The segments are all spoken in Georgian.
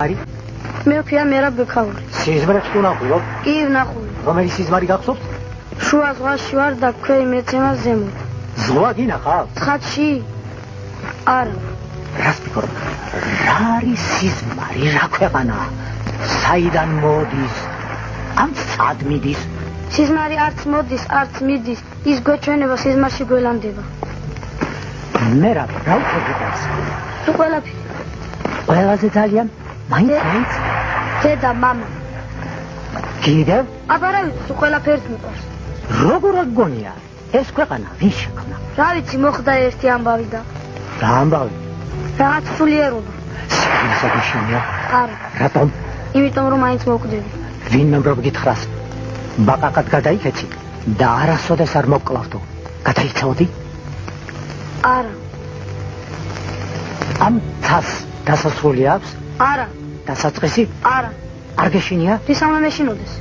არის? მე ვქია მერაბ ბექაური. სიზმრებს თუ ნახულობ? კი ვნახული. რომელი სიზმარი გახსოვთ? შუა ზღვაში ვარ და ქვევი მეცემა ზემოთ. ზღვა გინახავ? ცხადში? არა. რას ფიქრობ? რა არის სიზმარი, რა ქვეყანაა? საიდან მოდის? ამ სად მიდის? სიზმარი არც მოდის, არც მიდის, ის გვეჩვენება სიზმარში გველანდება. მერაბ, რა უყურებს? თუ ყველაფერი. ყველაზე ძალიან მაინც დედა, მამა. კიდევ? აბა რა ვიცი, თუ ყველაფერს მიყვარს. როგორ გგონია? ეს ქვეყანა ვინ შექმნა? რა ვიცი, მოხდა ერთი ამბავი და რა ამბავი? რაღაც სულიერობა. საგიშინია? არა. რატომ? იმიტომ რომ მაინც მოვკვდები. ვინმე მრობ გითხრას? ბაყაყად გადაიქეცი და არასოდეს არ მოვკლავდო. გადაიცავდი? არა. ამ თას დასასრული აქვს? არა. დასაწყისი? არა. არ გეშინია? რისამე მეშინოდეს?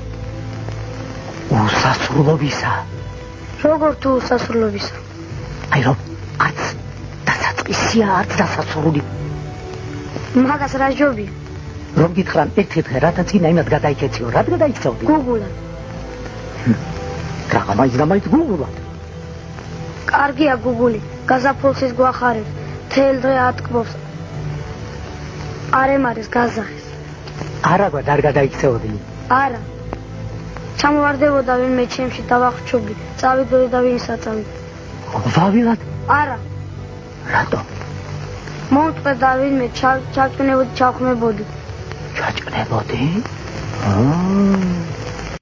უსასრულობისა. როგორ თუ უსასრულობისა? აი რომ არც დასაწყისია, არც დასასრული. მაგას რა ჯობია? რომ გითხრან ერთი დღე რათა წინა იმად გადაიქეციო, რად გადაიქცევდი? გუგულად. რაღა მაინც გუგულად. კარგია გუგული, გაზაფხულს ის გვახარებს, თელ დღე ატკბობს. არემარეს გაზახეს. არაგვა არ გადაიქცევდი. არა. ჩამოვარდებოდა ვინმე ჩემში დავახრჩობდი, წავიდოდი და ვინ საწავიდო. ღვავილად? არა. რატო? მომწყვე და ვინმე ჩავჭკნებოდი, ჩავხმებოდი. ჩაჭკნებოდი?